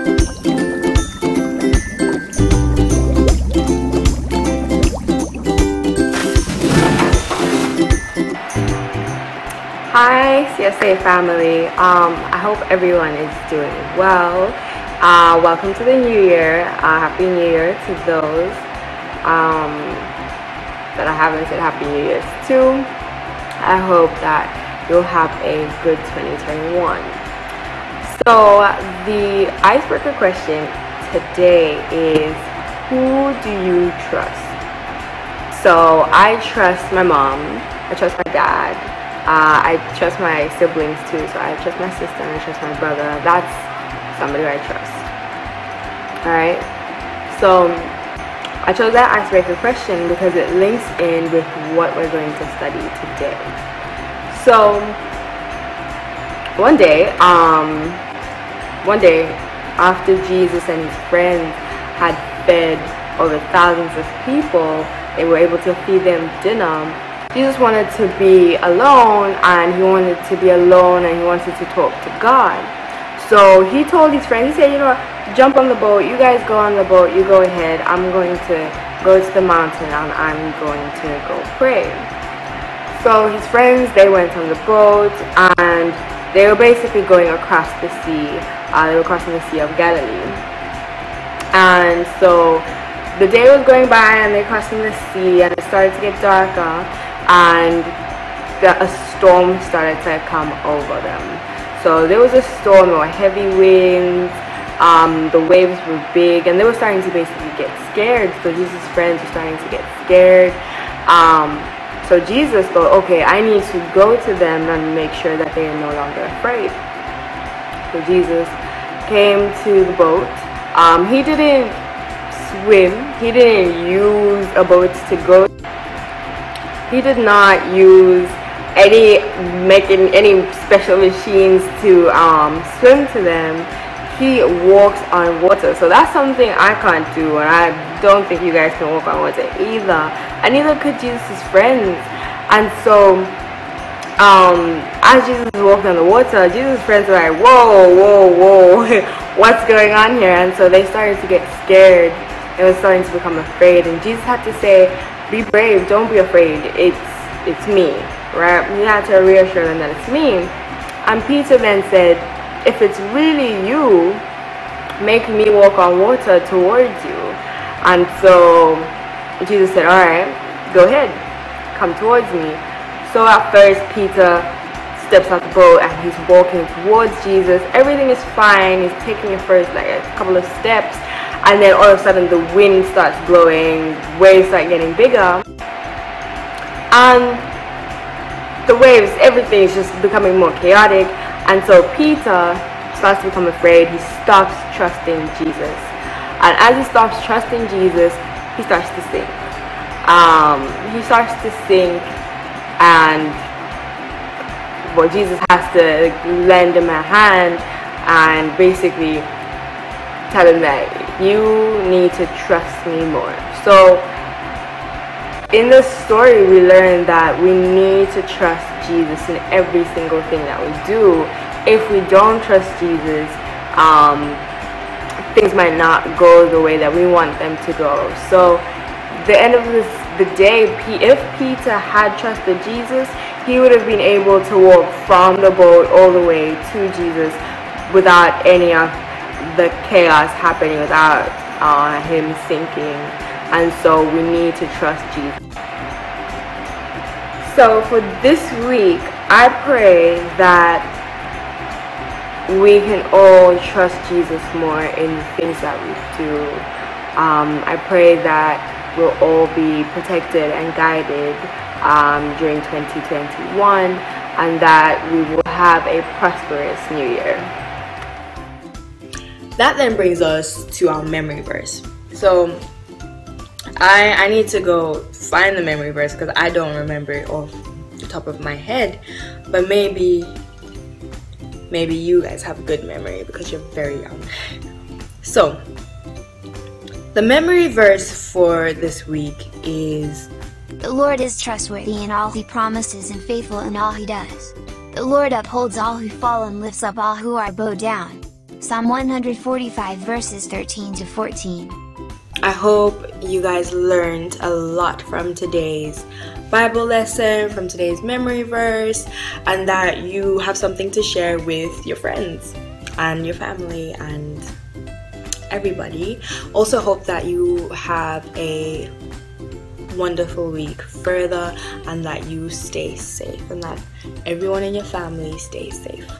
Hi CSA family, I hope everyone is doing well. Welcome to the new year. Happy New Year to those that I haven't said Happy New Year's to. I hope that you'll have a good 2021. So the icebreaker question today is, who do you trust? So I trust my mom, I trust my dad, I trust my siblings too. So I trust my sister and I trust my brother. That's somebody who I trust. Alright, so I chose that icebreaker question because it links in with what we're going to study today. So one day after Jesus and his friends had fed over thousands of people, they were able to feed them dinner. Jesus wanted to be alone, and he wanted to be alone and he wanted to talk to God. So he told his friends, he said, you know, jump on the boat, you guys go on the boat, you go ahead, I'm going to go to the mountain and I'm going to go pray. So his friends, they went on the boat and they were basically going across the sea. They were crossing the Sea of Galilee. And so the day was going by and they're crossing the sea and it started to get darker, and a storm started to come over them. So there was a storm, there were heavy winds, the waves were big, and they were starting to basically get scared. So Jesus' friends were starting to get scared. So Jesus thought, okay, I need to go to them and make sure that they are no longer afraid. So Jesus came to the boat. He didn't swim, he didn't use a boat to go. He did not use any special machines to swim to them. He walks on water. So that's something I can't do, and I don't think you guys can walk on water either. And neither could Jesus' friends. And so as Jesus was walking on the water, Jesus' friends were like, whoa, whoa, whoa, what's going on here? And so they started to get scared. They were starting to become afraid, and Jesus had to say, be brave, don't be afraid, it's me, right? He had to reassure them that it's me. And Peter then said, if it's really you, make me walk on water towards you. And so Jesus said, alright, go ahead, come towards me. So at first Peter steps out the boat and he's walking towards Jesus. Everything is fine, he's taking the first like a couple of steps, and then all of a sudden the wind starts blowing, waves start getting bigger, and the waves, everything is just becoming more chaotic. And so Peter starts to become afraid. He stops trusting Jesus, and as he stops trusting Jesus, he starts to sink. And well, Jesus has to lend him a hand and basically tell him that you need to trust me more. So in this story we learn that we need to trust Jesus in every single thing that we do. If we don't trust Jesus, things might not go the way that we want them to go. So the end of the day, if Peter had trusted Jesus, he would have been able to walk from the boat all the way to Jesus without any of the chaos happening, without him sinking. And so we need to trust Jesus. So for this week, I pray that we can all trust Jesus more in the things that we do. I pray that we'll all be protected and guided during 2021, and that we will have a prosperous new year. That then brings us to our memory verse. So I need to go find the memory verse because I don't remember it off the top of my head, but maybe you guys have a good memory because you're very young. So the memory verse for this week is, the Lord is trustworthy in all he promises and faithful in all he does. The Lord upholds all who fall and lifts up all who are bowed down. Psalm 145 verses 13 to 14. I hope you guys learned a lot from today's Bible lesson, from today's memory verse, and that you have something to share with your friends and your family and everybody. Also hope that you have a wonderful week further, and that you stay safe, and that everyone in your family stays safe.